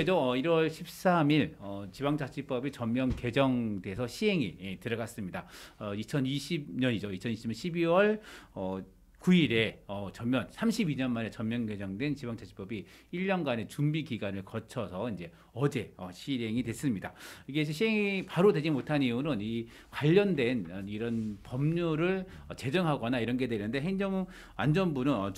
어제죠. 1월 13일 지방자치법이 전면 개정돼서 시행이 들어갔습니다. 2020년이죠. 2020년 12월 9일에 전면 32년 만에 전면 개정된 지방자치법이 1년간의 준비 기간을 거쳐서 이제 어제 시행이 됐습니다. 이게 시행이 바로 되지 못한 이유는 이 관련된 이런 법률을 제정하거나 이런 게 되는데 행정안전부는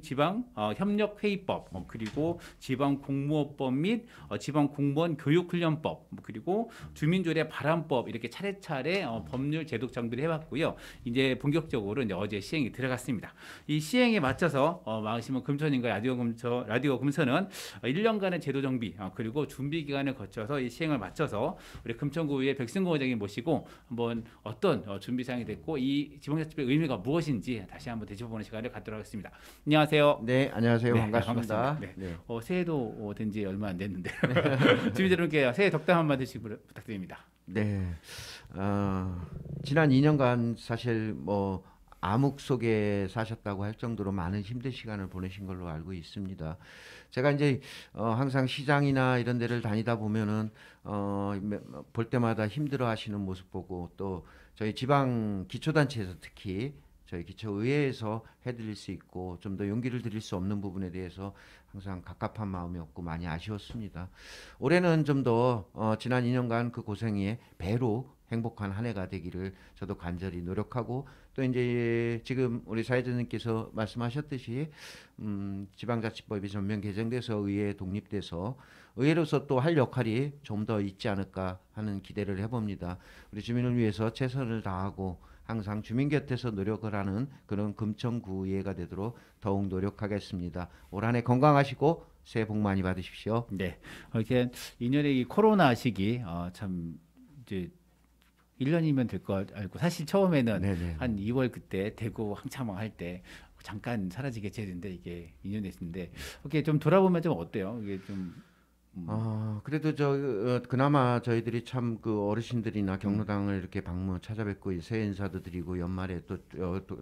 지방 협력회의법 그리고 지방공무원법 및 지방공무원 교육훈련법 그리고 주민조례 발안법 이렇게 차례차례 법률 제도 정비를 해왔고요. 이제 본격적으로 이제 어제 시행이 들어갔습니다. 이 시행에 맞춰서 마으시모 금천인가 라디오 금천은 1년간의 제도 정비 그리고 준비 기간을 거쳐서 이 시행을 마쳐서 우리 금천구의 백승구 의장님 모시고 한번 어떤 준비 사항이 됐고 이 지방자치법의 의미가 무엇인지 다시 한번 되짚어보는 시간을 갖도록 하겠습니다. 안녕하세요. 네, 안녕하세요. 네, 반갑습니다. 네. 네. 새해도 된 지 얼마 안 됐는데 주민 여러분께 새해 덕담 한마디 부탁드립니다. 네, 지난 2년간 사실 뭐 암흑 속에 사셨다고 할 정도로 많은 힘든 시간을 보내신 걸로 알고 있습니다. 제가 이제 항상 시장이나 이런 데를 다니다 보면은 볼 때마다 힘들어하시는 모습 보고 또 저희 지방 기초단체에서 특히 저희 기초의회에서 해드릴 수 있고 좀 더 용기를 드릴 수 없는 부분에 대해서 항상 갑갑한 마음이었고 많이 아쉬웠습니다. 올해는 좀 더 지난 2년간 그 고생이 배로 행복한 한 해가 되기를 저도 간절히 노력하고 또 이제 지금 우리 사회자님께서 말씀하셨듯이 지방자치법이 전면 개정돼서 의회에 독립돼서 의회로서 또 할 역할이 좀 더 있지 않을까 하는 기대를 해봅니다. 우리 주민을 위해서 최선을 다하고 항상 주민 곁에서 노력을 하는 그런 금천구의회가 되도록 더욱 노력하겠습니다. 올 한 해 건강하시고 새해 복 많이 받으십시오. 네, 이렇게 2년의 이 코로나 시기 참 이제 1년이면 될 거 알고 사실 처음에는 네네. 한 2월 그때 대구 한참 할 때 잠깐 사라지겠지 했는데 이게 2년 됐는데 이렇게 좀 돌아보면 좀 어때요? 이게 좀 그래도 그나마 저희들이 참 그 어르신들이나 경로당을 이렇게 방문 찾아뵙고 새해 인사도 드리고 연말에 또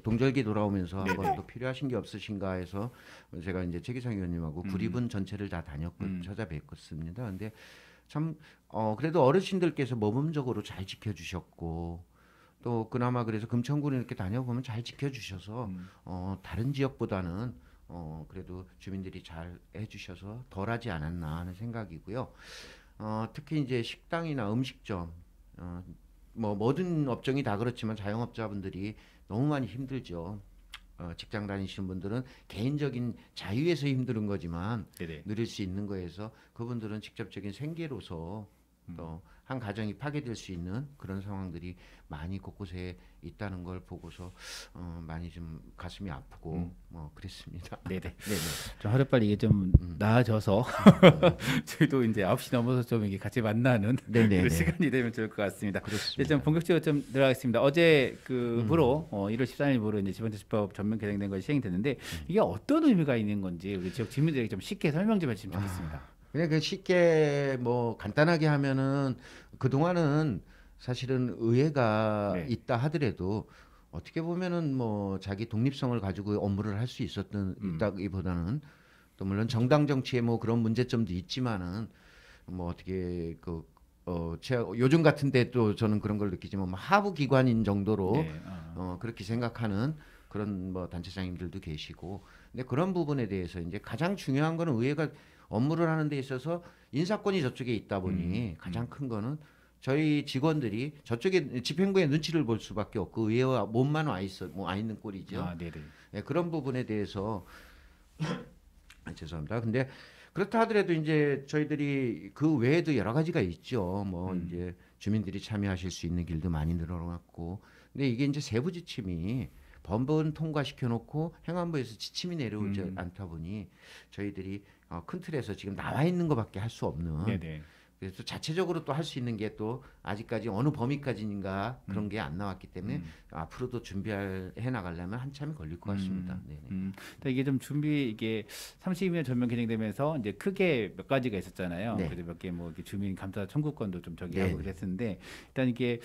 동절기 돌아오면서 한번 또 필요하신 게 없으신가 해서 제가 이제 최기상 의원님하고 구리분 전체를 다 다녔고 찾아뵙었습니다. 근데 참 그래도 어르신들께서 모범적으로 잘 지켜주셨고 또 그나마 그래서 금천구를 이렇게 다녀보면 잘 지켜주셔서 다른 지역보다는 그래도 주민들이 잘 해주셔서 덜하지 않았나 하는 생각이고요. 특히 이제 식당이나 음식점, 뭐 모든 업종이 다 그렇지만 자영업자분들이 너무 많이 힘들죠. 직장 다니시는 분들은 개인적인 자유에서 힘든 거지만 네네. 누릴 수 있는 거에서 그분들은 직접적인 생계로서 또 한 가정이 파괴될 수 있는 그런 상황들이 많이 곳곳에 있다는 걸 보고서 많이 좀 가슴이 아프고 그랬습니다. 네네. 네네. 좀 하루빨리 이게 좀 나아져서 저희도 이제 9시 넘어서 좀 이게 같이 만나는 네네네. 그런 시간이 되면 좋을 것 같습니다. 그렇습니다. 이제 좀 본격적으로 좀 들어가겠습니다. 어제 그부로 1월 13일부로 이제 지방자치법 전면 개정된 것이 시행됐는데 이게 어떤 의미가 있는 건지 우리 지역 주민들에게 좀 쉽게 설명 좀 해주시면 좋겠습니다. 그냥 그 쉽게 뭐 간단하게 하면은 그동안은 사실은 의회가 네. 있다 하더라도 어떻게 보면은 뭐 자기 독립성을 가지고 업무를 할 수 있다기보다는 또 물론 정당 정치에 뭐 그런 문제점도 있지만은 뭐 어떻게 요즘 같은데 또 저는 그런 걸 느끼지만 뭐 하부 기관인 정도로 네. 그렇게 생각하는 그런 뭐 단체장님들도 계시고 근데 그런 부분에 대해서 이제 가장 중요한 거는 의회가 업무를 하는 데 있어서 인사권이 저쪽에 있다 보니 가장 큰 거는 저희 직원들이 저쪽에 집행부의 눈치를 볼 수밖에 없고 의회와 몸만 와 있는 꼴이죠. 네네. 네, 그런 부분에 대해서 죄송합니다. 근데 그렇다 하더라도 이제 저희들이 그 외에도 여러 가지가 있죠. 뭐 이제 주민들이 참여하실 수 있는 길도 많이 늘어났고, 근데 이게 이제 세부 지침이 법은 통과시켜 놓고 행안부에서 지침이 내려오지 않다 보니 저희들이 큰 틀에서 지금 나와 있는 것밖에 할 수 없는. 네네. 그래서 자체적으로 또 할 수 있는 게 또 아직까지 어느 범위까지인가 그런 게 안 나왔기 때문에 앞으로도 준비해 나가려면 한참이 걸릴 것 같습니다. 네네. 이게 좀 이게 30년 전면 개정되면서 이제 크게 몇 가지가 있었잖아요. 네. 그래서 몇 개 뭐 주민 감사 청구권도 좀 저기하고 네. 그랬었는데 일단 이게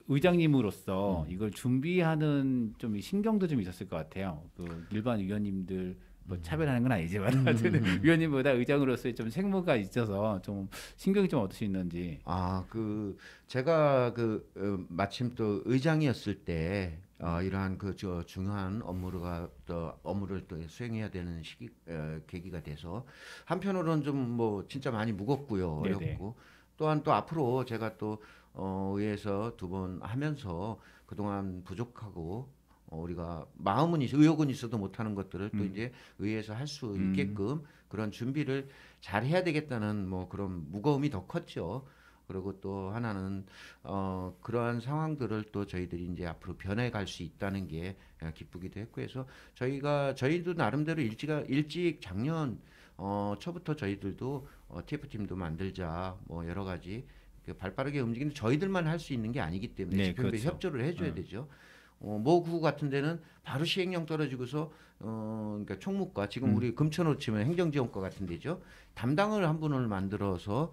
의장님으로서 이걸 준비하는 좀 신경도 좀 있었을 것 같아요. 그 일반 위원님들 뭐 차별하는 건 아니지만 하여튼 위원님보다 의장으로서의 좀 생무가 있어서 좀 신경이 좀 어떠시는지. 제가 마침 또 의장이었을 때 이러한 중요한 업무를 또 수행해야 되는 계기가 돼서 한편으로는 좀 뭐 진짜 많이 무겁고요, 네네. 어렵고 또한 또 앞으로 제가 또 의회에서 2번 하면서 그동안 부족하고 우리가 의욕은 있어도 못하는 것들을 또 이제 의회에서 할 수 있게끔 그런 준비를 잘 해야 되겠다는 뭐 그런 무거움이 더 컸죠. 그리고 또 하나는 그러한 상황들을 또 저희들이 이제 앞으로 변해갈 수 있다는 게 기쁘기도 했고 해서 저희도 나름대로 일찍 작년 초부터 저희들도 TF팀도 만들자 뭐 여러 가지 발빠르게 움직이는 저희들만 할 수 있는 게 아니기 때문에 네, 집행부에 그렇죠. 협조를 해줘야 되죠. 모구 같은 데는 바로 시행령 떨어지고서 그러니까 총무과 지금 우리 금천으로 치면 행정지원과 같은 데죠. 담당을 한 분을 만들어서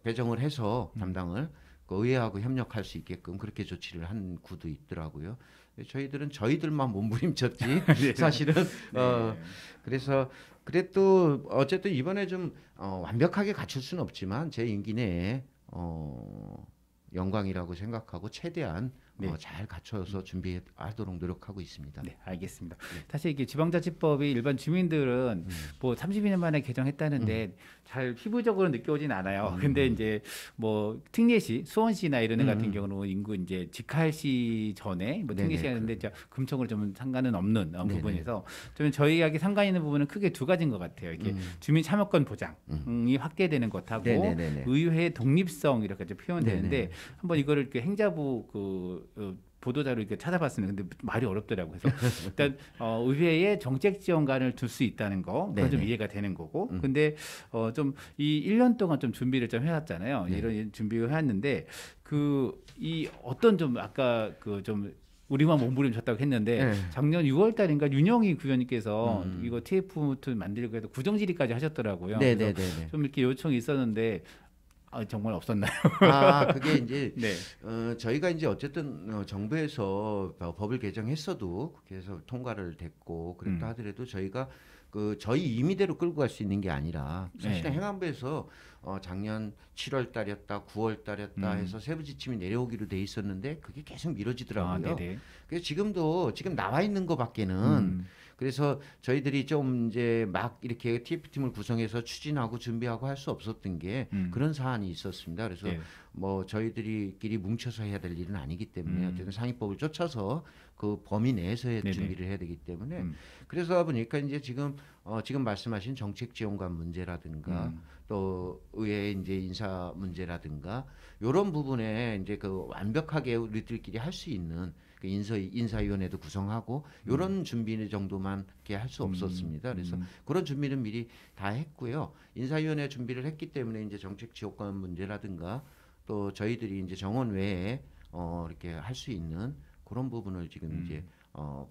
배정을 해서 담당을 그 의회하고 협력할 수 있게끔 그렇게 조치를 한 구도 있더라고요. 저희들은 저희들만 몸부림쳤지 사실은 그래서 그래도 어쨌든 이번에 좀 완벽하게 갖출 수는 없지만 제 임기 내에 영광이라고 생각하고 최대한 잘 갖춰서 준비하도록 노력하고 있습니다. 네, 알겠습니다. 사실 이게 지방자치법이 일반 주민들은 뭐 32년 만에 개정했다는데 잘 피부적으로 느껴오진 않아요. 근데 이제 뭐 특례시, 수원시나 이런 데 같은 경우는 인구 이제 직할시 전에 뭐 특례시가 있는데 금총으로 좀 상관은 없는 부분에서 좀 저희에게 상관 있는 부분은 크게 두 가지인 것 같아요. 이렇게 주민 참여권 보장이 확대되는 것하고 의회 독립성 이렇게 좀 표현되는데 한번 이거를 이렇게 행자부 보도자료 이렇게 찾아봤습니다. 근데 말이 어렵더라고요. 그래서 일단 의회에 정책 지원관을 둘 수 있다는 거, 그건 좀 이해가 되는 거고. 근데 좀 이 1년 동안 좀 준비를 좀 해왔잖아요. 이런 준비를 해왔는데 이 어떤 좀 아까 좀 우리만 몸부림쳤다고 했는데 작년 6월 달인가 윤영희 구의원님께서 이거 TF 만들려고 해서 구정질의까지 하셨더라고요. 그래서 좀 이렇게 요청이 있었는데 정말 없었나요? 그게 이제 저희가 이제 어쨌든 정부에서 법을 개정했어도 국회에서 통과를 됐고 그랬다 하더라도 저희가 저희 임의대로 끌고 갈 수 있는 게 아니라 사실은 행안부에서 작년 7월 달이었다, 9월 달이었다 해서 세부 지침이 내려오기로 돼 있었는데 그게 계속 미뤄지더라고요. 그래서 지금 나와 있는 거밖에는 그래서 저희들이 좀 이제 막 이렇게 TF팀을 구성해서 추진하고 준비하고 할 수 없었던 게 그런 사안이 있었습니다. 그래서 뭐 저희들끼리 뭉쳐서 해야 될 일은 아니기 때문에 어쨌든 상위법을 쫓아서 그 범위 내에서의 준비를 해야 되기 때문에 그래서 보니까 이제 지금 말씀하신 정책 지원관 문제라든가 또 의회 이제 인사 문제라든가 이런 부분에 이제 완벽하게 우리들끼리 할 수 있는 인사위원회도 구성하고 이런 준비 정도만 할 수 없었습니다. 그래서 그런 준비는 미리 다 했고요. 인사위원회 준비를 했기 때문에 이제 정책 지원관 문제라든가 또 저희들이 이제 정원 외에 이렇게 할 수 있는 그런 부분을 지금 이제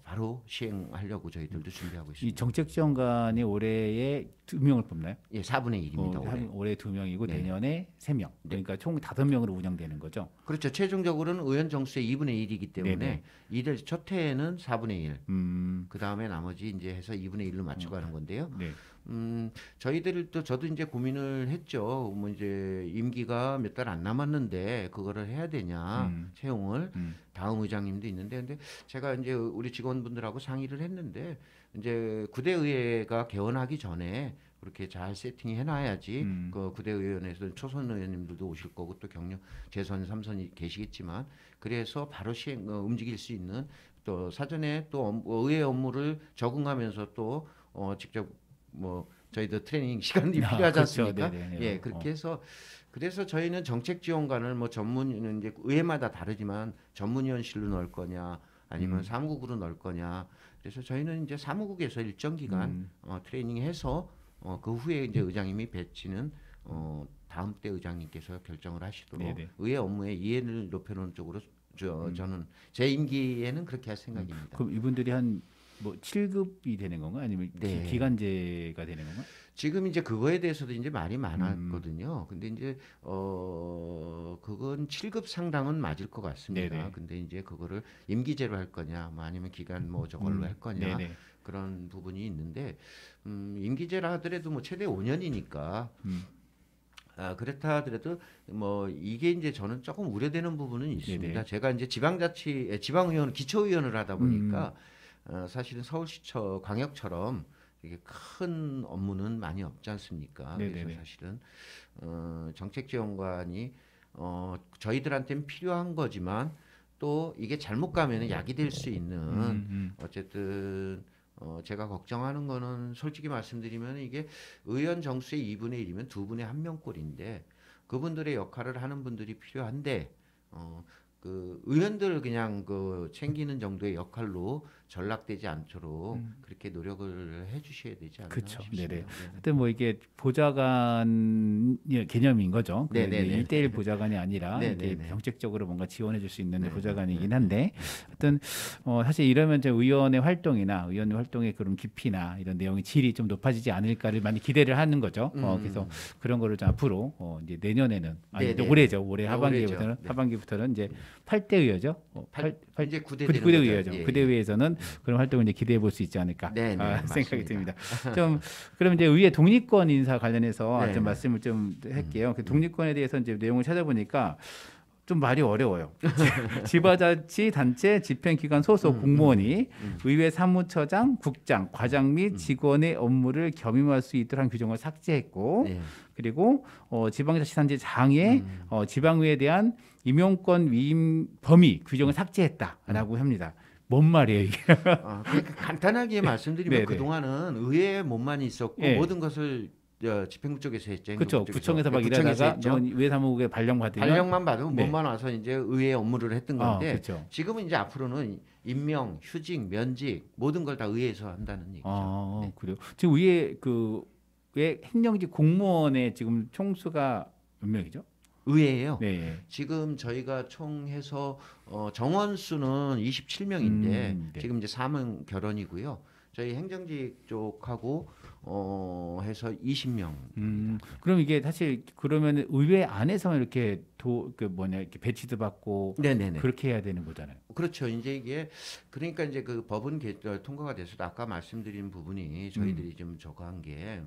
바로 시행하려고 저희들도 준비하고 있습니다. 이 정책 지원관이 올해에 2명을 뽑나요? 예, 4분의 1입니다. 올해 2명이고 내년에 3명. 그러니까 총 5명으로 운영되는 거죠. 그렇죠. 최종적으로는 의원 정수의 2분의 1이기 때문에 이들 첫 해에는 4분의 1. 그 다음에 나머지 이제 해서 2분의 1로 맞춰가는 건데요. 저도 이제 고민을 했죠. 뭐 이제 임기가 몇 달 안 남았는데 그거를 해야 되냐 채용을 다음 의장님도 있는데 근데 제가 이제 우리 직원분들하고 상의를 했는데 이제 구대의회가 개원하기 전에 그렇게 잘 세팅해 놔야지 그 구대의원에서 초선 의원님들도 오실 거고 또 경력 재선 3선이 계시겠지만 그래서 바로 움직일 수 있는 또 사전에 또 의회 업무를 적응하면서 또 직접 뭐 저희도 트레이닝 시간이 필요하지 않습니까? 예, 그렇게 해서 그래서 저희는 정책 지원관을 뭐 전문 이제 의회마다 다르지만 전문위원실로 넣을 거냐 아니면 사무국으로 넣을 거냐. 그래서 저희는 이제 사무국에서 일정 기간 트레이닝해서 그 후에 이제 의장님이 배치는 다음 때 의장님께서 결정을 하시도록 의회 업무에 이해를 높여놓은 쪽으로 저는 제 임기에는 그렇게 할 생각입니다. 그럼 이분들이 한 뭐 7급이 되는 건가 아니면 네. 기간제가 되는 건가? 지금 이제 그거에 대해서도 이제 말이 많았거든요. 근데 이제 그건 7급 상당은 맞을 것 같습니다. 네네. 근데 이제 그거를 임기제로 할 거냐, 뭐 아니면 기간 뭐 저걸로 할 거냐 네네. 그런 부분이 있는데 임기제라 하더라도 뭐 최대 5년이니까 그렇다 하더라도 뭐 이게 이제 저는 조금 우려되는 부분은 있습니다. 네네. 제가 이제 지방의원, 기초의원을 하다 보니까 사실은 서울시처 광역처럼 이게 큰 업무는 많이 없지 않습니까? 그래서 네네네. 사실은 정책지원관이 저희들한테는 필요한 거지만 또 이게 잘못 가면은 약이 될 수 있는 어쨌든 제가 걱정하는 거는 솔직히 말씀드리면 이게 의원 정수의 2분의 1이면 2분의 1명 꼴인데 그분들의 역할을 하는 분들이 필요한데 그 의원들 그냥 그 챙기는 정도의 역할로 전락되지 않도록 그렇게 노력을 해주셔야 되지 않나 그렇죠. 싶습니다. 네네. 네. 하여튼 뭐 이게 보좌관 개념인 거죠. 네네네. 1대1 보좌관이 아니라 네네네. 이렇게 정책적으로 뭔가 지원해 줄 수 있는 네. 보좌관이긴 한데 하여튼 사실 이러면 이제 의원의 활동이나 의원 활동의 그런 깊이나 이런 내용의 질이 좀 높아지지 않을까를 많이 기대를 하는 거죠. 그래서 그런 거를 좀 앞으로 이제 내년에는 아니 네네. 올해죠. 올해 하반기부터는 올해죠. 네. 하반기부터는 이제 8대 의회죠. 이제 9대 9대 의회죠. 9대 의회에서는 그런 활동을 이제 기대해 볼 수 있지 않을까 네, 네, 생각이 맞습니다. 듭니다. 좀 그럼 이제 의회 독립권 인사 관련해서 네. 좀 말씀을 좀 할게요. 그 독립권에 대해서 이제 내용을 찾아보니까 좀 말이 어려워요. 지방자치단체 집행기관 소속 공무원이 의회 사무처장, 국장, 과장 및 직원의 업무를 겸임할 수 있도록 한 규정을 삭제했고 네. 그리고 지방자치단체장의 지방의회에 대한 임용권 위임 범위 규정을 삭제했다라고 합니다. 뭔 말이에요 이게? 그러니까 간단하게 말씀드리면 네네. 그동안은 의회에 몸만 있었고 네. 모든 것을 집행부 쪽에서 했죠. 그렇죠. 행정부 쪽에서. 구청에서 막 구청에서 일하다가 했죠. 넌 의회사무국에 발령 받으면 발령만 받으면 네. 몸만 와서 이제 의회 업무를 했던 건데 그렇죠. 지금은 이제 앞으로는 임명, 휴직, 면직 모든 걸 다 의회에서 한다는 얘기죠. 네. 그래요. 지금 의회 왜 행정직 공무원의 지금 총수가 몇 명이죠? 의회예요. 네. 지금 저희가 총 해서 정원 수는 27명인데 네. 지금 이제 사문 결혼이고요. 저희 행정직 쪽하고 해서 20명. 그럼 이게 사실 그러면 의회 안에서만 이렇게 이렇게 배치도 받고 네네네. 그렇게 해야 되는 거잖아요. 그렇죠. 이제 이게 그러니까 이제 그 법은 통과가 돼서도 아까 말씀드린 부분이 저희들이 좀 저거 한 게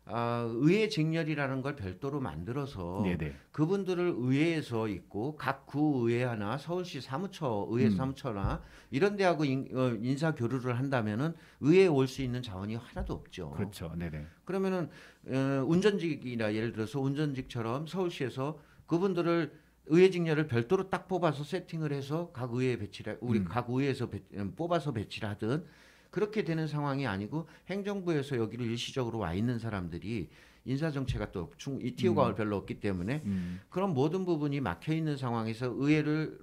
의회 직렬이라는 걸 별도로 만들어서 네네. 그분들을 의회에서 있고 각 구의회 하나 서울시 사무처 의회 사무처나 이런 데하고 인사 교류를 한다면은 의회에 올 수 있는 자원이 하나도 없죠. 그렇죠. 네네. 그러면은 운전직이나 예를 들어서 운전직처럼 서울시에서 그분들을 의회 직렬을 별도로 딱 뽑아서 세팅을 해서 각 의회에 배치를 우리 각 의회에서 뽑아서 배치를 하든 그렇게 되는 상황이 아니고 행정부에서 여기를 일시적으로 와 있는 사람들이 인사정체가 또 TO가 별로 없기 때문에 그런 모든 부분이 막혀 있는 상황에서 의회를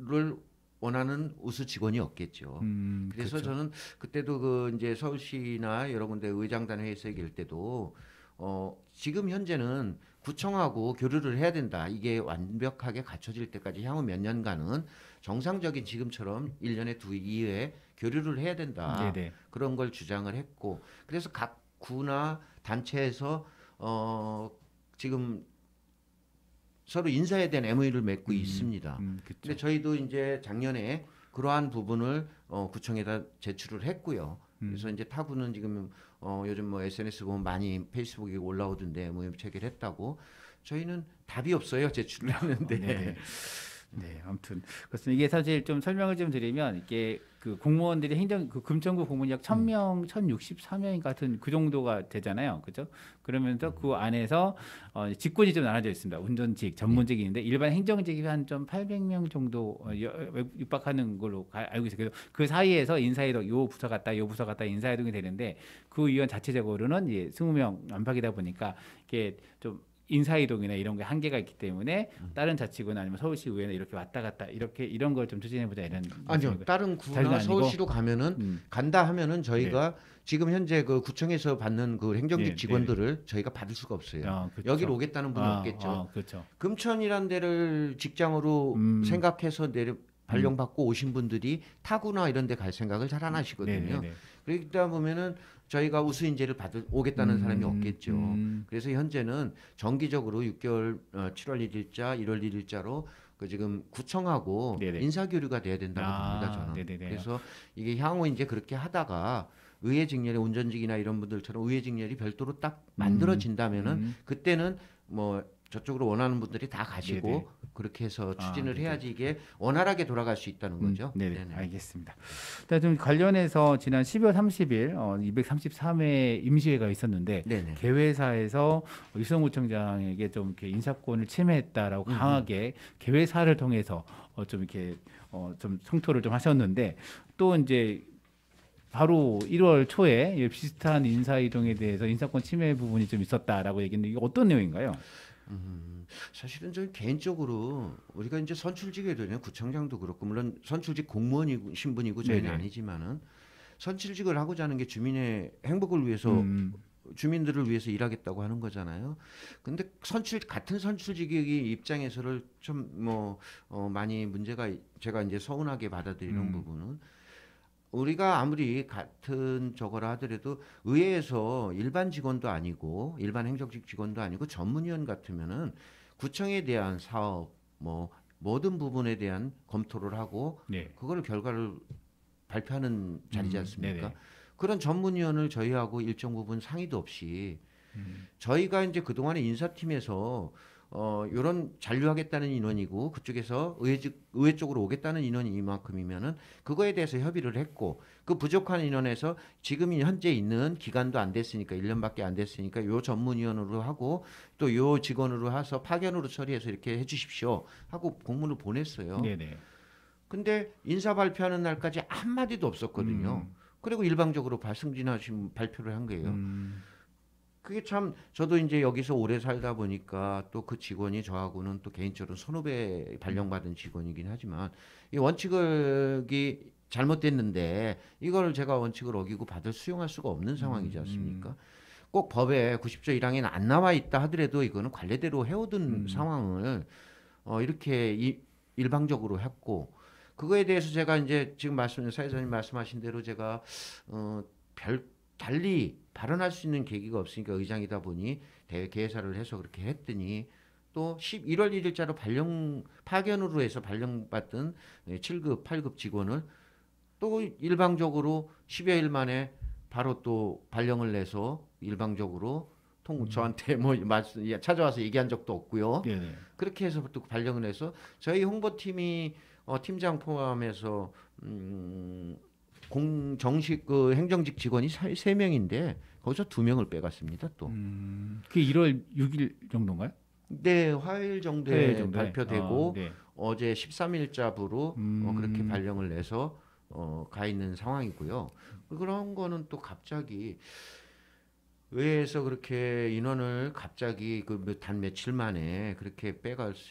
원하는 우수 직원이 없겠죠. 그래서 그렇죠. 저는 그때도 그 이제 서울시나 여러 군데 의장단 회의에서 얘기할 때도 지금 현재는 구청하고 교류를 해야 된다. 이게 완벽하게 갖춰질 때까지 향후 몇 년간은 정상적인 지금처럼 1년에 2회 교류를 해야 된다. 네네. 그런 걸 주장을 했고 그래서 각 구나 단체에서 지금 서로 인사에 대한 MOU를 맺고 있습니다. 그렇죠. 근데 저희도 이제 작년에 그러한 부분을 구청에다 제출을 했고요. 그래서 이제 타구는 지금 요즘 뭐 SNS 보면 많이 페이스북에 올라오던데 MOU 체결했다고 저희는 답이 없어요. 제출을 했는데. 네네. 네, 아무튼 그렇습니다. 이게 사실 좀 설명을 좀 드리면 이게 그 공무원들이 그 금천구 공무원이 약 1,000명, 1,064명 같은 그 정도가 되잖아요, 그렇죠? 그러면서 그 안에서 직군이 좀 나눠져 있습니다. 운전직, 전문직이 있는데 일반 행정직이 한 좀 800명 정도 육박하는 걸로 알고 있어요. 그래서 그 사이에서 인사이동, 요 부서 갔다, 요 부서 갔다 인사이동이 되는데 그 위원 자체적으로는 이제 20명 안팎이다 보니까 이게 좀 인사이동이나 이런 게 한계가 있기 때문에 다른 자치구나 아니면 서울시 의회나 이렇게 왔다 갔다 이런 걸 좀 추진해보자 이런. 아니요, 다른 구나 아니고? 서울시로 가면은 간다 하면은 저희가 지금 현재 그 구청에서 받는 그 행정직 네, 직원들을 저희가 받을 수가 없어요. 그렇죠. 여기로 오겠다는 분은 없겠죠. 그렇죠. 금천이란 데를 직장으로 생각해서 발령받고 오신 분들이 타구나 이런 데 갈 생각을 잘 안 하시거든요. 네네네. 그러다 보면은 저희가 우수인재를 오겠다는 사람이 없겠죠. 음. 그래서 현재는 정기적으로 6개월 7월 1일자, 1월 1일자로 그 지금 구청하고 네네. 인사교류가 돼야 된다고 봅니다. 저는. 네네네. 그래서 이게 향후 이제 그렇게 하다가 의회직렬의 운전직이나 이런 분들처럼 의회직렬이 별도로 딱 만들어진다면은 그때는 뭐 저쪽으로 원하는 분들이 다 가시고 네네. 그렇게 해서 추진을 네네. 해야지 이게 원활하게 돌아갈 수 있다는 거죠. 네네. 네네. 알겠습니다. 일단 좀 관련해서 지난 12월 30일 233회 임시회가 있었는데 네네. 개회사에서 유성구 청장에게 좀 이렇게 인사권을 침해했다라고 강하게 개회사를 통해서 좀 이렇게 좀 성토를 좀 하셨는데 또 이제 바로 1월 초에 비슷한 인사 이동에 대해서 인사권 침해 부분이 좀 있었다라고 얘기했는데 이게 어떤 내용인가요? 사실은 저는 개인적으로 우리가 이제 선출직에 되면 구청장도 그렇고 물론 선출직 공무원이고 신분이고 저희는 네네. 아니지만은 선출직을 하고자 하는 게 주민의 행복을 위해서 주민들을 위해서 일하겠다고 하는 거잖아요. 근데 같은 선출직의 입장에서를 좀 많이 문제가 제가 이제 서운하게 받아들이는 부분은 우리가 아무리 같은 저거라 하더라도 의회에서 일반 직원도 아니고 일반 행정직 직원도 아니고 전문위원 같으면은 구청에 대한 사업 모든 부분에 대한 검토를 하고 네. 그걸 결과를 발표하는 자리지 않습니까? 네네. 그런 전문위원을 저희하고 일정 부분 상의도 없이 저희가 이제 그동안에 인사팀에서 이런 잔류하겠다는 인원이고 그쪽에서 의회 쪽으로 오겠다는 인원이 이만큼이면은 그거에 대해서 협의를 했고 그 부족한 인원에서 지금 현재 있는 기간도 안 됐으니까 1년밖에 안 됐으니까 요 전문위원으로 하고 또 요 직원으로 해서 파견으로 처리해서 이렇게 해주십시오 하고 공문을 보냈어요. 네네. 근데 인사 발표하는 날까지 한 마디도 없었거든요. 그리고 일방적으로 승진하신 발표를 한 거예요. 그게 참 저도 이제 여기서 오래 살다 보니까 또 그 직원이 저하고는 또 개인적으로 선후배 발령받은 직원이긴 하지만 이 원칙이 잘못됐는데 이걸 제가 원칙을 어기고 받을 수용할 수가 없는 상황이지 않습니까? 꼭 법에 90조 1항에는 안 나와 있다 하더라도 이거는 관례대로 해오던 상황을 이렇게 일방적으로 했고 그거에 대해서 제가 이제 지금 사회자님 말씀하신 대로 제가 달리 발언할 수 있는 계기가 없으니까 의장이다 보니 개회사를 해서 그렇게 했더니 또 1월 1일자로 파견으로 해서 발령받던 7급, 8급 직원을 또 일방적으로 10여일 만에 바로 또 발령을 내서 일방적으로 저한테 찾아와서 얘기한 적도 없고요. 네네. 그렇게 해서 또 발령을 해서 저희 홍보팀이 팀장 포함해서 정식 그 행정직 직원이 3명인데 거기서 2명을 빼갔습니다. 또. 그게 1월 6일 정도인가요? 네, 화요일 정도에 화요일 정도에? 발표되고 네. 어제 13일자부로 그렇게 발령을 내서 가 있는 상황이고요. 그런 거는 또 갑자기 의회에서 그렇게 인원을 갑자기 단 며칠 만에 그렇게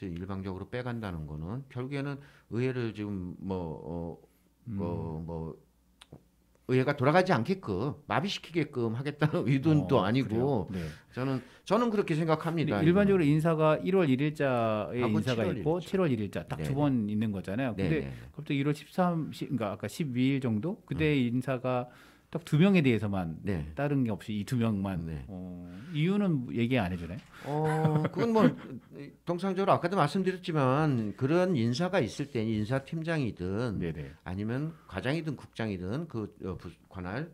일방적으로 빼간다는 거는 결국에는 의회를 지금 의회가 돌아가지 않게끔 마비시키게끔 하겠다는 의도도 아니고 그래요? 네. 저는 그렇게 생각합니다. 근데 일반적으로 인사가 1월 1일자에 하고 인사가 7월 있고 1일자. 7월 1일자 딱 두 번 있는 거잖아요. 근데 네네. 갑자기 1월 그러니까 아까 12일 정도 그때 인사가 딱 2명에 대해서만 네. 다른 게 없이 이 2명만 네. 이유는 얘기 안 해주나요? 그건 통상적으로 아까도 말씀드렸지만 그런 인사가 있을 때 인사팀장이든 네네. 아니면 과장이든 국장이든 관할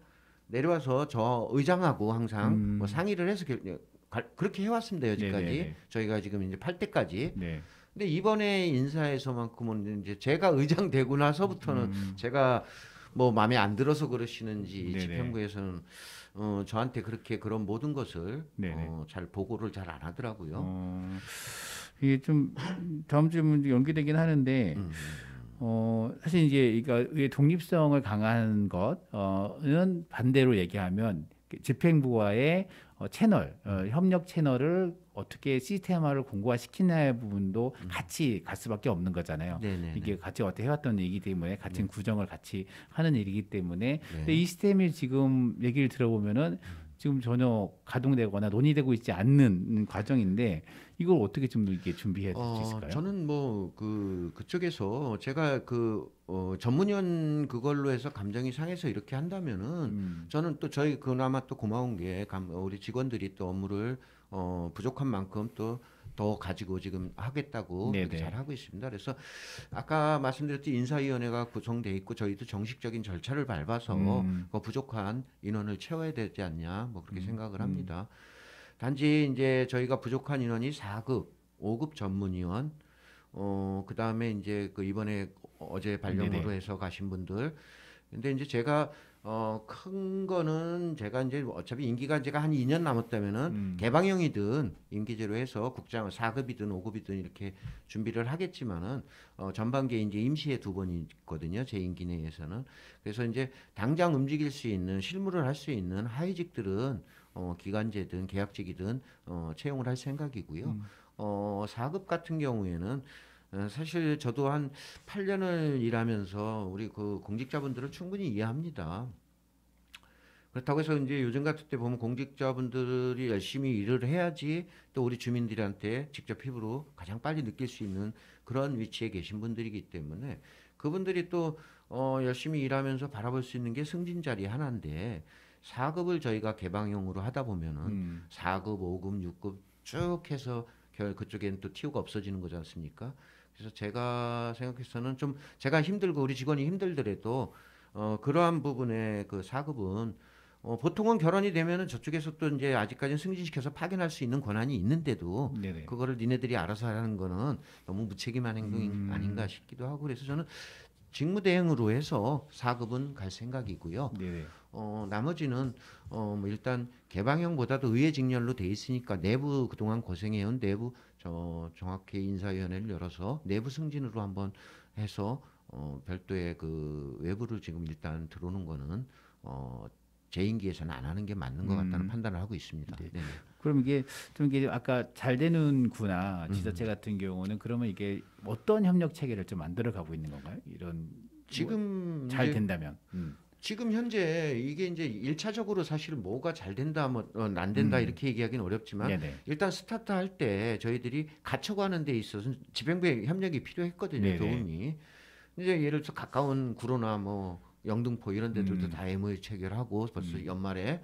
내려와서 저 의장하고 항상 상의를 해서 그렇게 해왔습니다. 여기까지 네네네. 저희가 지금 이제 8대까지. 네. 근데 이번에 인사에서만큼은 이제 제가 의장 되고 나서부터는 제가 마음에 안 들어서 그러시는지 네네. 집행부에서는 저한테 그런 모든 것을 네네. 잘 보고를 잘 안 하더라고요. 이게 좀 다음 주에 연기되긴 하는데 사실 이제 의 독립성을 강화한 것은 반대로 얘기하면 집행부와의 채널 협력 채널을 어떻게 시스템화를 공고화시키냐의 부분도 같이 갈 수밖에 없는 거잖아요. 네네네. 이게 같이 어떻게 해왔던 얘기이기 때문에 같은 구정을 같이 하는 일이기 때문에 네. 근데 이 시스템이 지금 얘기를 들어보면은 지금 전혀 가동되거나 논의되고 있지 않는 과정인데 이걸 어떻게 좀 이렇게 준비해야 될 수 있을까요? 저는 뭐 그쪽에서 제가 전문위원 그걸로 해서 감정이 상해서 이렇게 한다면은 저는 또 저희 그나마 또 고마운 게 우리 직원들이 또 업무를 부족한 만큼 또 더 가지고 지금 하겠다고 네네. 이렇게 잘 하고 있습니다. 그래서 아까 말씀드렸듯이 인사위원회가 구성돼 있고 저희도 정식적인 절차를 밟아서 그 부족한 인원을 채워야 되지 않냐 뭐 그렇게 생각을 합니다. 단지 이제 저희가 부족한 인원이 4급, 5급 전문위원, 그다음에 이제 그 이번에 어제 발령으로 네네. 해서 가신 분들. 근데 이제 제가 큰 거는 제가 이제 어차피 임기가 제가 한 2년 남았다면은 개방형이든 임기제로 해서 국장 4급이든 5급이든 이렇게 준비를 하겠지만은 전반기에 이제 임시에 2번 있거든요. 제 임기 내에서는. 그래서 이제 당장 움직일 수 있는 실무를 할 수 있는 하위직들은 기간제든 계약직이든 채용을 할 생각이고요. 4급 같은 경우에는 사실 저도 한 8년을 일하면서 우리 그 공직자분들을 충분히 이해합니다. 그렇다고 해서 이제 요즘 같은 때 보면 공직자분들이 열심히 일을 해야지 또 우리 주민들한테 직접 피부로 가장 빨리 느낄 수 있는 그런 위치에 계신 분들이기 때문에 그분들이 또 열심히 일하면서 바라볼 수 있는 게 승진 자리 하나인데 4급을 저희가 개방형으로 하다 보면은 4급, 5급, 6급 쭉 해서 그쪽에는 또 TO가 없어지는 거지 않습니까? 그래서 제가 생각해서는 좀 제가 힘들고 우리 직원이 힘들더라도 그러한 부분에 그 4급은 보통은 결혼이 되면은 저쪽에서 또 이제 아직까지는 승진시켜서 파견할 수 있는 권한이 있는데도 네네. 그거를 니네들이 알아서 하는 거는 너무 무책임한 행동이 아닌가 싶기도 하고 그래서 저는 직무대행으로 해서 4급은 갈 생각이고요. 네네. 나머지는 뭐 일단 개방형보다도 의회 직렬로 돼 있으니까 내부 그동안 고생해온 내부 정확히 인사위원회를 열어서 내부 승진으로 한번 해서 별도의 그 외부를 지금 일단 들어오는 거는 제 임기에서는 안 하는 게 맞는 것 같다는 판단을 하고 있습니다. 네. 네. 그럼 이게 좀 이게 아까 잘 되는구나 지자체 같은 경우는 그러면 이게 어떤 협력 체계를 좀 만들어 가고 있는 건가요? 이런 지금 잘 이제 된다면. 지금 현재 이게 이제 1차적으로 사실 뭐가 잘 된다 뭐 안 된다 이렇게 얘기하기는 어렵지만 네네. 일단 스타트 할 때 저희들이 가쳐가는 데 있어서 집행부의 협력이 필요했거든요. 네네. 도움이. 이제 예를 들어서 가까운 구로나 뭐 영등포 이런 데들도 다 MOU 체결하고 벌써 연말에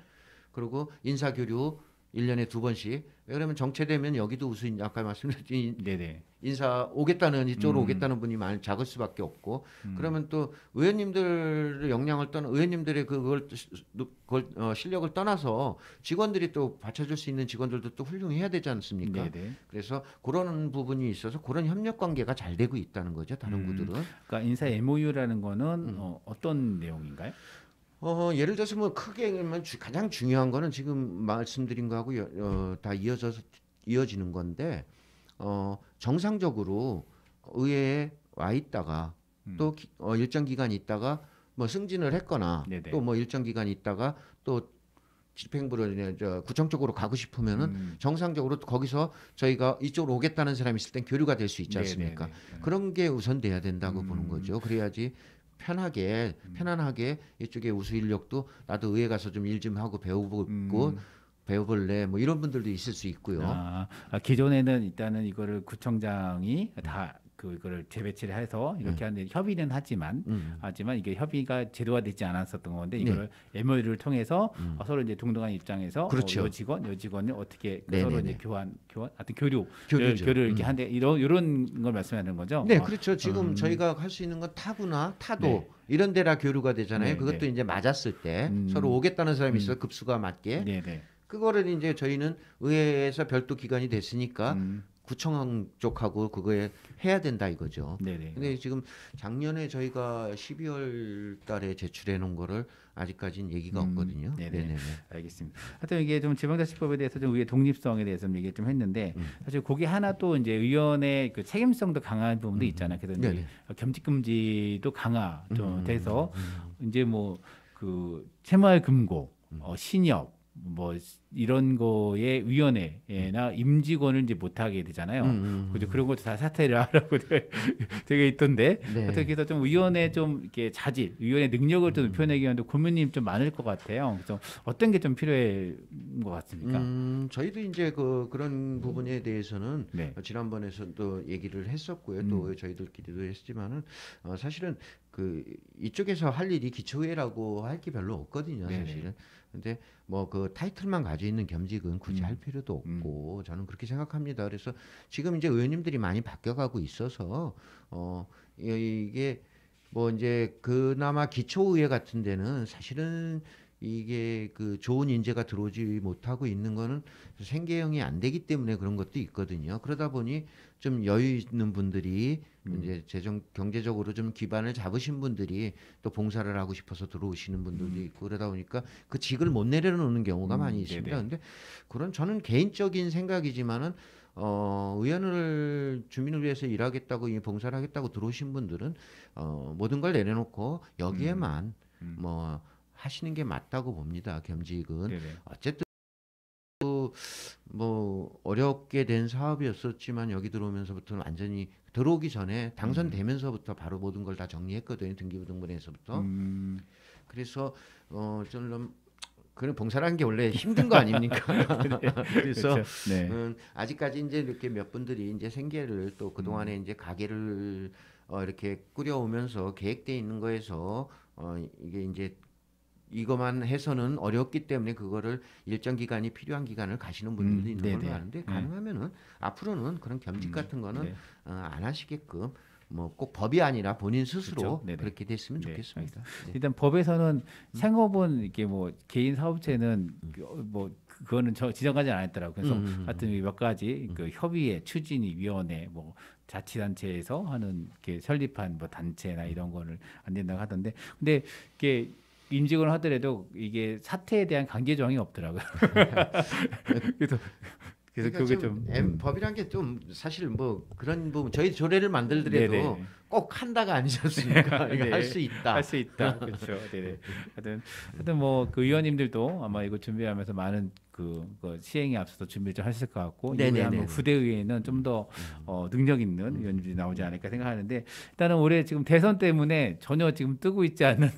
그리고 인사교류 1년에 2번씩 왜 그러면 정체되면 여기도 우선 아까 말씀드린 네네. 인사 오겠다는 이쪽으로 오겠다는 분이 많이 작을 수밖에 없고 그러면 또 의원님들의 역량을 떠나 의원님들의 그걸 실력을 떠나서 직원들이 또 받쳐줄 수 있는 직원들도 또 훌륭해야 되지 않습니까? 네네. 그래서 그런 부분이 있어서 그런 협력 관계가 잘 되고 있다는 거죠. 다른 구들은. 그러니까 인사 MOU라는 거는 어떤 내용인가요? 예를 들어서 뭐 크게 보면 가장 중요한 거는 지금 말씀드린 거하고 다 이어지는 건데 정상적으로 의회에 와 있다가 또 일정 기간 있다가 뭐 승진을 했거나 네네. 또 뭐 일정 기간 있다가 또 집행부를 구청 쪽으로 가고 싶으면은 정상적으로 거기서 저희가 이쪽으로 오겠다는 사람이 있을 땐 교류가 될 수 있지 않습니까? 네네네. 그런 게 우선돼야 된다고 보는 거죠. 그래야지 편안하게 이쪽에 우수 인력도 나도 의회 가서 좀 일 좀 하고 배워보고 배워볼래 뭐 이런 분들도 있을 수 있고요. 기존에는 일단은 이거를 구청장이 다 그거를 재배치를 해서 이렇게 하는데 협의는 하지만 이게 협의가 제도화되지 않았었던 건데 이거를 MOU를 통해서 서로 이제 동등한 입장에서 그렇죠. 여직원을 어떻게 네네네. 서로 이제 하여튼 교류를 교류죠. 이렇게 하는데 이런 걸 말씀하는 거죠? 네, 그렇죠. 지금 저희가 할 수 있는 건 타구나 타도 네. 이런 데라 교류가 되잖아요. 네, 그것도 네. 이제 맞았을 때 서로 오겠다는 사람이 있어 급수가 맞게 네네. 그거를 이제 저희는 의회에서 별도 기관이 됐으니까 구청 쪽하고 그거에 해야 된다 이거죠. 네네. 근데 지금 작년에 저희가 12월 달에 제출해 놓은 거를 아직까지는 얘기가 없거든요. 네네. 네네네. 알겠습니다. 하여튼 이게 좀 지방자치법에 대해서 좀 의회 독립성에 대해서 좀 얘기 좀 했는데 사실 거기 하나 또 이제 의원의 그 책임성도 강한 부분도 있잖아요. 그래서 이제 네네. 겸직금지도 강화 좀 돼서 이제 뭐 그 새마을 금고, 신협 뭐 이런 거에 위원회나 임직원을 이제 못 하게 되잖아요. 그죠? 그런 것도 다 사퇴를 하라고 되게 있던데 네. 어떻게 해서 좀 위원회 좀 이렇게 자질, 위원회 능력을 좀 높여내기 위한 고민이 좀 많을 것 같아요. 그래서 어떤 게 좀 필요한 것 같습니까? 저희도 이제 그런 부분에 대해서는 네. 지난번에서도 얘기를 했었고요. 또 저희들끼리도 했지만은 사실은 이쪽에서 할 일이 기초회라고 할 게 별로 없거든요, 네네. 사실은. 근데 뭐 그 타이틀만 가지고 있는 겸직은 굳이 할 필요도 음. 없고 저는 그렇게 생각합니다. 그래서 지금 이제 의원님들이 많이 바뀌어가고 있어서 이게 뭐 이제 그나마 기초의회 같은 데는 사실은 이게 좋은 인재가 들어오지 못하고 있는 거는 생계형이 안 되기 때문에 그런 것도 있거든요. 그러다 보니 좀 여유 있는 분들이 이제 경제적으로 좀 기반을 잡으신 분들이 또 봉사를 하고 싶어서 들어오시는 분들도 있고 그러다 보니까 그 직을 못 내려놓는 경우가 많이 있습니다. 네네. 근데 그런 저는 개인적인 생각이지만은 의원을 주민을 위해서 일하겠다고 이 봉사를 하겠다고 들어오신 분들은 모든 걸 내려놓고 여기에만 뭐 하시는 게 맞다고 봅니다. 겸직은 네네. 어쨌든 뭐 어렵게 된 사업이었었지만 여기 들어오면서부터는 완전히 들어오기 전에 당선되면서부터 바로 모든 걸 다 정리했거든요. 등기부등본에서부터. 그래서 좀 그런 봉사라는 게 원래 힘든 거 아닙니까? 그래서 그렇죠. 네. 아직까지 이제 이렇게 몇 분들이 이제 생계를 또 그동안에 이제 가게를 이렇게 꾸려오면서 계획돼 있는 거에서 이게 이제 이것만 해서는 어렵기 때문에 그거를 일정 기간이 필요한 기간을 가시는 분들도 있는 걸로 네네. 아는데 가능하면은 앞으로는 그런 겸직 같은 거는 네. 안 하시게끔 뭐 꼭 법이 아니라 본인 스스로 그렇죠. 네네. 그렇게 됐으면 네, 좋겠습니다. 네. 일단 법에서는 생업은 이게 뭐 개인 사업체는 뭐 그거는 저 지정하지 않았더라고요. 그래서 하여튼 몇 가지 그 협의회, 추진위, 위원회, 뭐 자치단체에서 하는 이렇게 설립한 뭐 단체나 이런 거를 안 된다고 하던데, 근데 이게 임직을 하더라도 이게 사퇴에 대한 강제 조항이 없더라고요. 그래서 그러니까 그게 좀 법이란 게 좀 사실 뭐 그런 부분 저희 조례를 만들더라도 네네. 꼭 한다가 아니지 않습니까? 이거 네. 할 수 있다. 할 수 있다. 그렇죠. 네네. 하여튼 뭐 그 의원님들도 아마 이거 준비하면서 많은 그 시행에 앞서서 준비를 좀 하실 것 같고 이후에 네네네. 한번 후대 의회는 좀 더 능력 있는 의원님들이 나오지 않을까 생각하는데 일단은 올해 지금 대선 때문에 전혀 지금 뜨고 있지 않는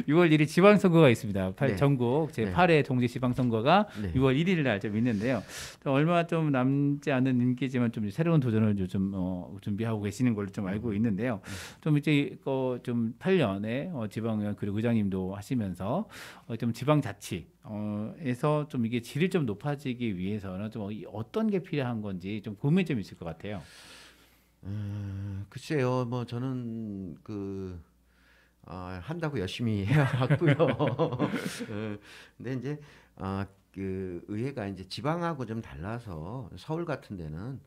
6월 1일 지방선거가 있습니다. 네. 전국 제 네. 8회 동지 지방선거가 네. 6월 1일 날 좀 있는데요. 얼마 좀 남지 않은 임기지만 좀 새로운 도전을 요즘 준비하고 계시는 걸로 좀 알고 있는데요. 좀 이제 좀 8년에 지방의원 그리고 의장님도 하시면서 좀 지방자치에서 좀 이게 질이 좀 높아지기 위해서는 좀 어떤 게 필요한 건지 좀 고민이 좀 있을 것 같아요. 글쎄요, 뭐 저는 한다고 열심히 해왔고요. 근데 이제 그 의회가 이제 지방하고 좀 달라서 서울 같은 데는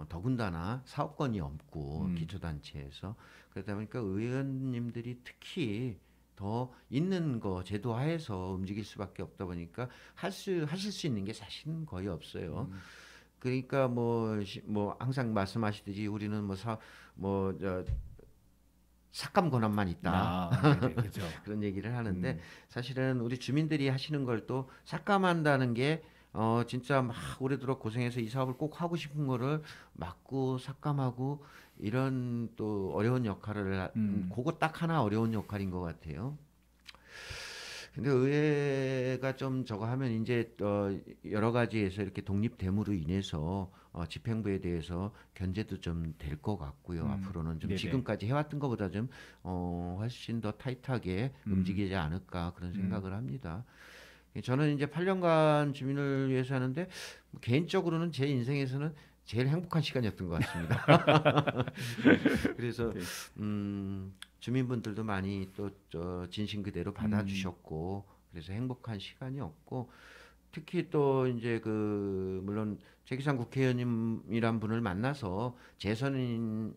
더군다나 사업권이 없고 기초단체에서 그러다 보니까 의원님들이 특히 더 있는 거 제도 하에서 움직일 수밖에 없다 보니까 하실 수 있는 게 사실은 거의 없어요. 그러니까 뭐 항상 말씀하시듯이 우리는 삭감 권한만 있다. 네네, 그렇죠. 그런 얘기를 하는데 사실은 우리 주민들이 하시는 걸 또 삭감한다는 게 진짜 막 오래도록 고생해서 이 사업을 꼭 하고 싶은 거를 막고 삭감하고 이런 또 어려운 역할을 그거 딱 하나 어려운 역할인 것 같아요. 근데 의회가 좀 저거 하면 이제 여러 가지에서 이렇게 독립됨으로 인해서 집행부에 대해서 견제도 좀 될 것 같고요. 앞으로는 좀 네네. 지금까지 해왔던 것보다 좀 훨씬 더 타이트하게 움직이지 않을까 그런 생각을 합니다. 저는 이제 8년간 주민을 위해서 하는데 개인적으로는 제 인생에서는 제일 행복한 시간이었던 것 같습니다. 그래서 네. 주민분들도 많이 또 진심 그대로 받아주셨고 그래서 행복한 시간이었고 특히 또 이제 물론 최기상 국회의원님이란 분을 만나서 재선에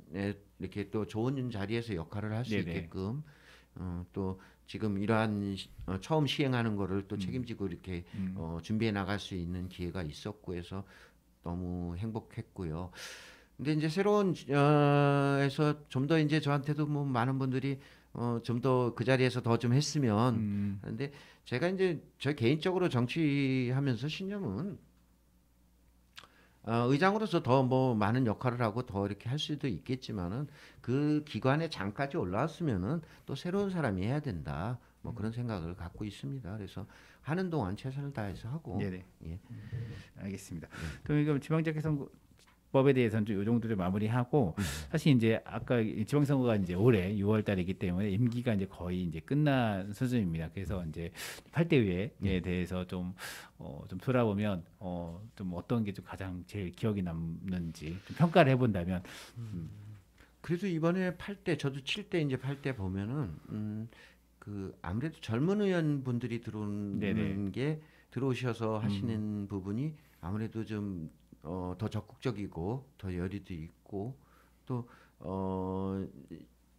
이렇게 또 좋은 자리에서 역할을 할 수 네네. 있게끔 또 지금 이러한 처음 시행하는 거를 또 책임지고 이렇게 준비해 나갈 수 있는 기회가 있었고 해서 너무 행복했고요. 근데 이제 새로운 에서 좀 더 이제 저한테도 뭐 많은 분들이 좀 더 그 자리에서 더 좀 했으면 하는데 제가 이제 저 개인적으로 정치하면서 신념은 의장으로서 더 뭐 많은 역할을 하고 더 이렇게 할 수도 있겠지만은 그 기관의 장까지 올라왔으면은 또 새로운 사람이 해야 된다. 뭐 그런 생각을 갖고 있습니다. 그래서 하는 동안 최선을 다해서 하고 네네. 예. 알겠습니다. 그럼 이거 지방자치선거법에 대해서는 좀 이 정도로 마무리하고 사실 이제 아까 이 지방선거가 이제 올해 6월 달이기 때문에 임기가 이제 거의 이제 끝난 수준입니다. 그래서 이제 8대 의회에 대해서 좀 돌아보면 좀 어떤 게 좀 가장 제일 기억에 남는지 좀 평가를 해본다면 그래도 이번에 8대 저도 7대 이제 8대 보면은 그 아무래도 젊은 의원분들이 들어오는 네네. 게 들어오셔서 하시는 부분이 아무래도 좀 더 적극적이고 더 열의도 있고 또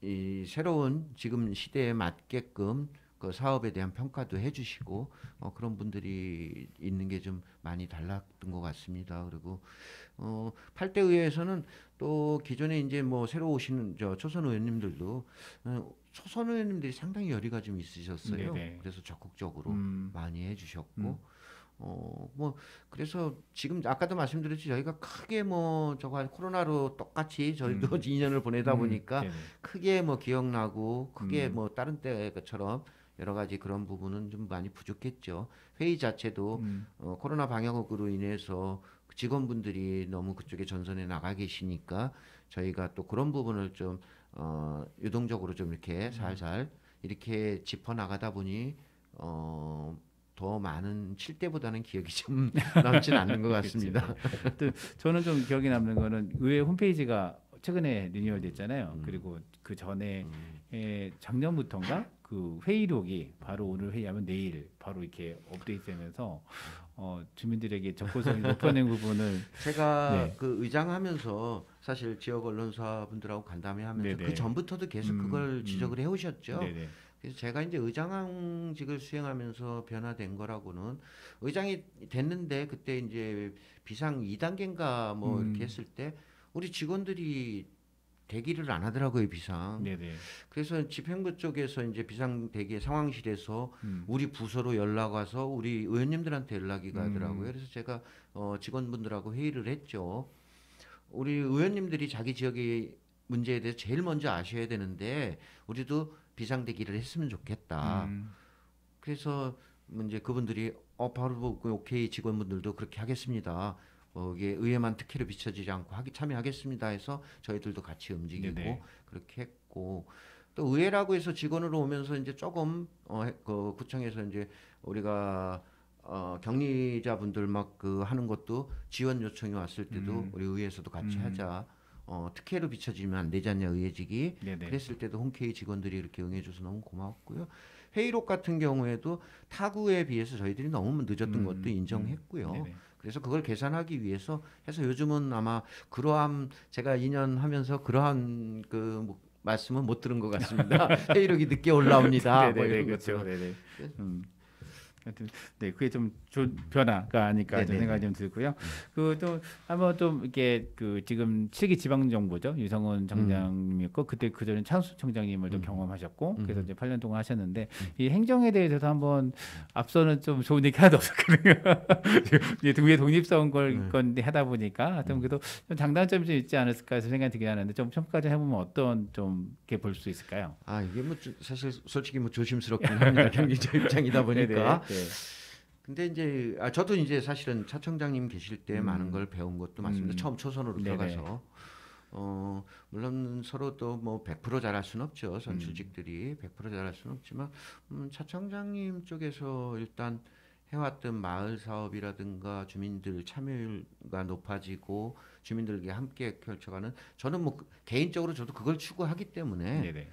이 새로운 지금 시대에 맞게끔 그 사업에 대한 평가도 해주시고 그런 분들이 있는 게 좀 많이 달랐던 것 같습니다. 그리고 8대 의회에서는 또 기존에 이제 뭐 새로 오시는 저 초선 의원님들도 초선 의원님들이 상당히 열의가 좀 있으셨어요. 네네. 그래서 적극적으로 음, 많이 해주셨고 뭐 그래서 지금 아까도 말씀드렸지 저희가 크게 뭐 저거 코로나로 똑같이 저희도 2년을 보내다 보니까 네네. 크게 뭐 기억나고 크게 음, 뭐 다른 때처럼 여러 가지 그런 부분은 좀 많이 부족했죠. 회의 자체도 음, 코로나 방역으로 인해서 직원분들이 너무 그쪽에 전선에 나가 계시니까 저희가 또 그런 부분을 좀 유동적으로 좀 이렇게 살살 이렇게 짚어 나가다 보니 더 많은 7대보다는 기억이 좀 남진 않는 것 같습니다. 또 저는 좀 기억에 남는 거는 의회 홈페이지가 최근에 리뉴얼 됐잖아요. 그리고 그 전에 작년부터인가 그 회의록이 바로 오늘 회의하면 내일 바로 이렇게 업데이트되면서 주민들에게 접근성이 높아낸 부분을 제가 네, 그 의장하면서 사실 지역 언론사 분들하고 간담회하면서 그 네네, 전부터도 계속 그걸 지적을 해오셨죠. 네네, 그래서 제가 이제 의장직을 수행하면서 변화된 거라고는 의장이 됐는데 그때 이제 비상 2단계인가 뭐 이렇게 했을 때 우리 직원들이 대기를 안 하더라고요, 비상. 네네, 그래서 집행부 쪽에서 이제 비상 대기 상황실에서 음, 우리 부서로 연락 와서 우리 의원님들한테 연락이 가더라고요. 음, 그래서 제가 직원분들하고 회의를 했죠. 우리 의원님들이 자기 지역의 문제에 대해서 제일 먼저 아셔야 되는데 우리도 비상 대기를 했으면 좋겠다. 음, 그래서 이제 그분들이 바로 그 오케이 직원분들도 그렇게 하겠습니다. 이게 의회만 특혜로 비춰지지 않고 참여하겠습니다 해서 저희들도 같이 움직이고 네네, 그렇게 했고 또 의회라고 해서 직원으로 오면서 이제 조금 그 구청에서 이제 우리가 격리자분들 막 그 하는 것도 지원 요청이 왔을 때도 우리 의회에서도 같이 하자. 특혜로 비춰지면 안 되지 않냐 의회직이 네네, 그랬을 때도 홈케이 직원들이 이렇게 응해줘서 너무 고마웠고요. 회의록 같은 경우에도 타구에 비해서 저희들이 너무 늦었던 것도 인정했고요. 네네. 그래서 그걸 개선하기 위해서 해서 요즘은 아마 그러한 제가 2년 하면서 그러한 그 말씀은 못 들은 것 같습니다. 회의록이 늦게 올라옵니다. 뭐 네네네, 이런 그렇죠, 것들은. 네네. 하여튼 네 그게 좀 좋은 변화가 아닐까 좀 네네네. 생각이 좀 들고요. 그 또 한번 좀 이렇게 그 지금 7기 지방정부죠 유성훈 청장님이었고 그때 그 전에 차은수 청장님을 좀 경험하셨고 그래서 이제 8년 동안 하셨는데 이 행정에 대해서도 한번 앞서는 좀 좋은 얘기 하나도 없었거든요. 이제 위에 독립성 걸 건데 하다 보니까 하여튼 그래도 좀 장단점이 좀 있지 않았을까 해서 생각이 들긴 하는데 좀 평가 좀 해보면 어떤 좀 게 볼 수 있을까요? 이게 뭐 사실 솔직히 뭐 조심스럽긴 합니다. 경기자 입장이다 보니까. 네네, 네. 근데 이제 저도 이제 사실은 차 청장님 계실 때 많은 걸 배운 것도 맞습니다. 처음 초선으로 네네. 들어가서 물론 서로 또 뭐 100% 잘할 수는 없죠. 선출직들이 100% 잘할 수는 없지만 차 청장님 쪽에서 일단 해왔던 마을 사업이라든가 주민들 참여율과 높아지고 주민들과 함께 펼쳐가는 저는 뭐 개인적으로 저도 그걸 추구하기 때문에 네네.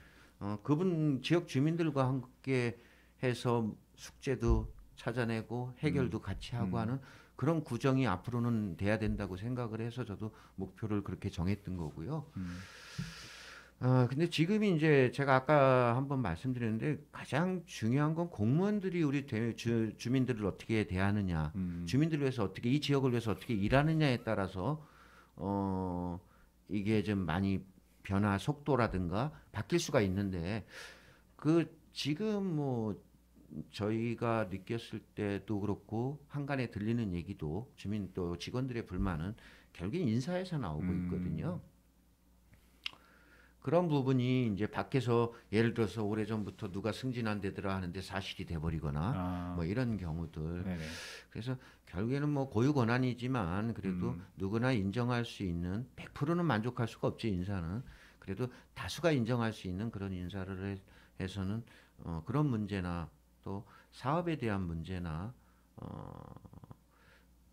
그분 지역 주민들과 함께 해서 숙제도 찾아내고 해결도 같이 하고 하는 그런 구정이 앞으로는 돼야 된다고 생각을 해서 저도 목표를 그렇게 정했던 거고요. 근데 지금이 이제 제가 아까 한번 말씀드렸는데 가장 중요한 건 공무원들이 우리 주민들을 어떻게 대하느냐, 주민들을 위해서 어떻게 이 지역을 위해서 어떻게 일하느냐에 따라서 이게 좀 많이 변화 속도라든가 바뀔 수가 있는데 지금 뭐 저희가 느꼈을 때도 그렇고 한간에 들리는 얘기도 주민 또 직원들의 불만은 결국엔 인사에서 나오고 있거든요. 그런 부분이 이제 밖에서 예를 들어서 오래전부터 누가 승진한대더라 하는데 사실이 돼버리거나 뭐 이런 경우들. 네네. 그래서 결국에는 뭐 고유 권한이지만 그래도 누구나 인정할 수 있는 100%는 만족할 수가 없지 인사는. 그래도 다수가 인정할 수 있는 그런 인사를 해서는 그런 문제나 또 사업에 대한 문제나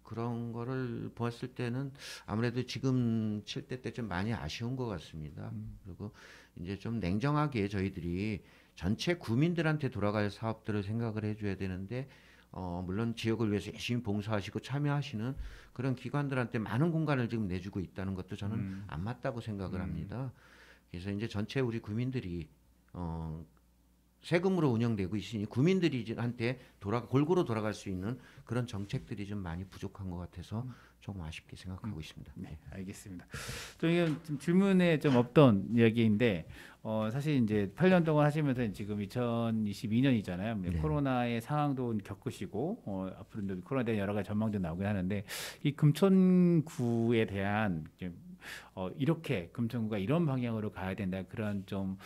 그런 거를 보았을 때는 아무래도 지금 7대 때 좀 많이 아쉬운 것 같습니다. 그리고 이제 좀 냉정하게 저희들이 전체 구민들한테 돌아갈 사업들을 생각을 해줘야 되는데 물론 지역을 위해서 열심히 봉사하시고 참여하시는 그런 기관들한테 많은 공간을 지금 내주고 있다는 것도 저는 안 맞다고 생각을 합니다. 그래서 이제 전체 우리 구민들이 세금으로 운영되고 있으니 구민들한테 골고루 돌아갈 수 있는 그런 정책들이 좀 많이 부족한 것 같아서 조금 아쉽게 생각하고 있습니다. 네, 알겠습니다. 좀 이건 좀 질문에 좀 없던 이야기인데 사실 이제 8년 동안 하시면서 지금 2022년이잖아요. 네. 코로나의 상황도 겪으시고 앞으로도 코로나에 대한 여러 가지 전망도 나오긴 하는데 이 금천구에 대한 이렇게 금천구가 이런 방향으로 가야 된다 그런 좀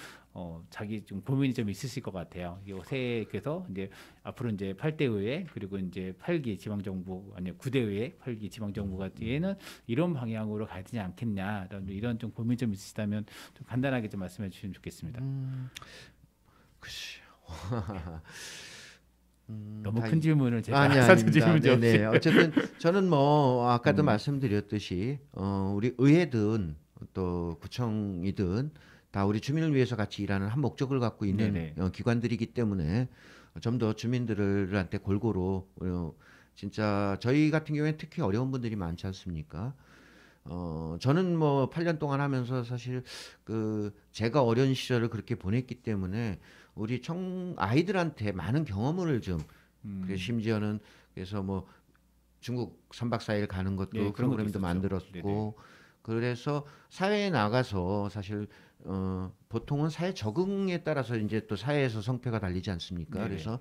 자기 좀 고민이 좀 있으실 것 같아요. 그래서 이제 앞으로 이제 8대 의회 그리고 이제 8기 지방정부 아니 9대 의회 8기 지방정부가 뒤에는 이런 방향으로 가야 되지 않겠냐 이런 좀 고민 좀 있으시다면 좀 간단하게 좀 말씀해 주시면 좋겠습니다. 글쎄요. 너무 큰 질문을 제가 아닙니다. 사전 질문 좀 네네. 어쨌든 저는 뭐 아까도 말씀드렸듯이 우리 의회든 또 구청이든 다 우리 주민을 위해서 같이 일하는 한 목적을 갖고 있는 네네. 기관들이기 때문에 좀 더 주민들한테 골고루 진짜 저희 같은 경우에 특히 어려운 분들이 많지 않습니까? 저는 뭐 8년 동안 하면서 사실 제가 어려운 시절을 그렇게 보냈기 때문에 우리 아이들한테 많은 경험을 좀 그래서 심지어는 그래서 뭐 중국 3박 4일 가는 것도 네, 그런 것도 프로그램도 있었죠. 만들었고 네네. 그래서 사회에 나가서 사실 보통은 사회 적응에 따라서 이제 또 사회에서 성패가 달리지 않습니까? 네네. 그래서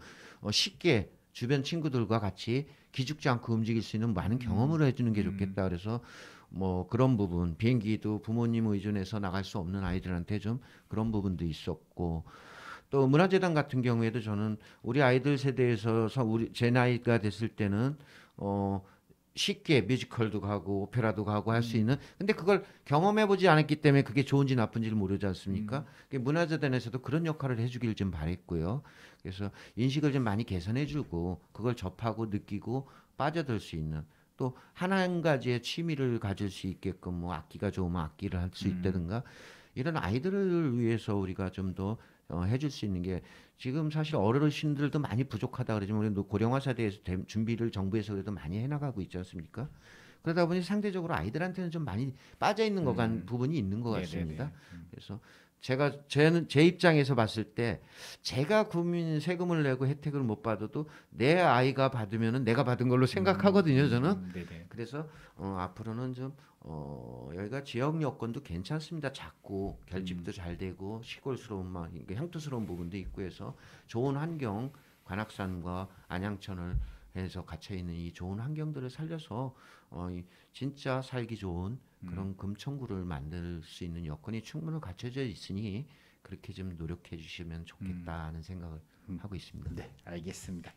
쉽게 주변 친구들과 같이 기죽지 않고 움직일 수 있는 많은 경험을 해주는 게 좋겠다. 그래서 뭐 그런 부분 비행기도 부모님 의존해서 나갈 수 없는 아이들한테 좀 그런 부분도 있었고 또 문화재단 같은 경우에도 저는 우리 아이들 세대에서 제 나이가 됐을 때는 쉽게 뮤지컬도 가고 오페라도 가고 할 수 있는 근데 그걸 경험해 보지 않았기 때문에 그게 좋은지 나쁜지를 모르지 않습니까? 문화재단에서도 그런 역할을 해주길 좀 바랬고요. 그래서 인식을 좀 많이 개선해주고 그걸 접하고 느끼고 빠져들 수 있는 또 한 가지의 취미를 가질 수 있게끔 뭐 악기가 좋으면 악기를 할 수 있다든가 이런 아이들을 위해서 우리가 좀 더 해줄 수 있는 게 지금 사실 어르신들도 많이 부족하다 그러지만 우리 고령화 세대에서 준비를 정부에서 그래도 많이 해나가고 있지 않습니까? 그러다 보니 상대적으로 아이들한테는 좀 많이 빠져 있는 부분이 있는 것 같습니다. 그래서 제 입장에서 봤을 때 제가 국민 세금을 내고 혜택을 못 받아도 내 아이가 받으면은 내가 받은 걸로 생각하거든요, 저는. 네네. 그래서 앞으로는 좀 여기가 지역 여건도 괜찮습니다. 작고 결집도 잘 되고 시골스러운 향토스러운 부분도 있고 해서 좋은 환경 관악산과 안양천을 해서 갇혀 있는 이 좋은 환경들을 살려서 진짜 살기 좋은 그런 금천구를 만들 수 있는 여건이 충분히 갖춰져 있으니 그렇게 좀 노력해 주시면 좋겠다는 생각을 하고 있습니다. 네, 알겠습니다.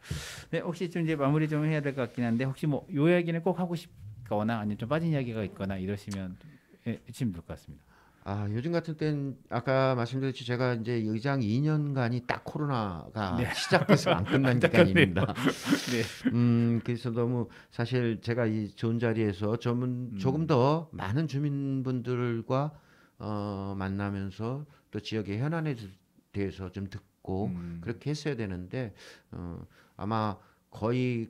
네, 혹시 좀 이제 마무리 좀 해야 될 것 같긴 한데 혹시 뭐 요 이야기는 꼭 하고 싶거나 아니면 좀 빠진 이야기가 있거나 이러시면 해주시면 될 것 같습니다. 요즘 같은 때는 아까 말씀드렸듯이 제가 이제 의장 2년간이 딱 코로나가 시작돼서 안 끝난 기간입니다. 네. 그래서 너무 사실 제가 이 좋은 자리에서 조금 더 많은 주민분들과 만나면서 또 지역의 현안에 대해서 좀 듣고 그렇게 했어야 되는데 아마 거의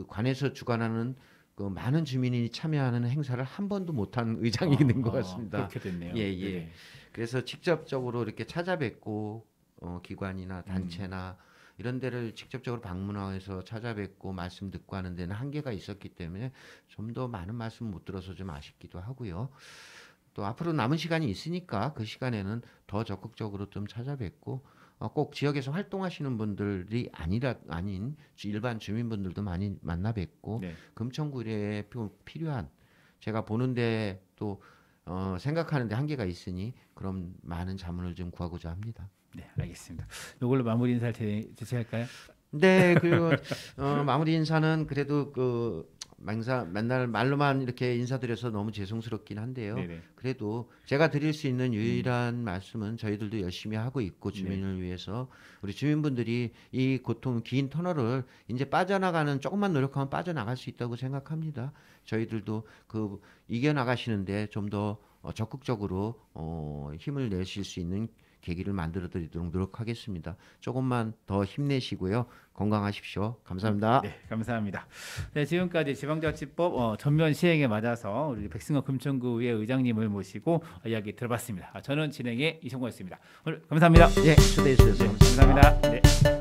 관에서 주관하는 많은 주민이 참여하는 행사를 한 번도 못한 의장이 된 것 같습니다. 그렇게 됐네요. 예. 네네. 그래서 직접적으로 이렇게 찾아뵙고 기관이나 단체나 이런 데를 직접적으로 방문해서 찾아뵙고 말씀 듣고 하는 데는 한계가 있었기 때문에 좀 더 많은 말씀 못 들어서 좀 아쉽기도 하고요. 또 앞으로 남은 시간이 있으니까 그 시간에는 더 적극적으로 좀 찾아뵙고 꼭 지역에서 활동하시는 분들이 아닌 일반 주민분들도 많이 만나 뵙고 네. 금천구에 필요한 제가 보는데 또 생각하는데 한계가 있으니 그럼 많은 자문을 좀 구하고자 합니다. 네, 알겠습니다. 이걸로 마무리 인사를 제시할까요? 네, 그리고 마무리 인사는 그래도 맨날 말로만 이렇게 인사드려서 너무 죄송스럽긴 한데요. 네네. 그래도 제가 드릴 수 있는 유일한 말씀은 저희들도 열심히 하고 있고 주민을 위해서 우리 주민분들이 이 긴 터널을 이제 빠져나가는 조금만 노력하면 빠져나갈 수 있다고 생각합니다. 저희들도 이겨나가시는데 좀 더 적극적으로 힘을 내실 수 있는 계기를 만들어 드리도록 노력하겠습니다. 조금만 더 힘내시고요. 건강하십시오. 감사합니다. 네, 감사합니다. 네, 지금까지 지방자치법 전면 시행에 맞아서 우리 백승호 금천구의 의장님을 모시고 이야기 들어봤습니다. 저는 진행의 이성호였습니다. 오늘 감사합니다. 예, 초대해 주셔서 감사합니다. 감사합니다. 네.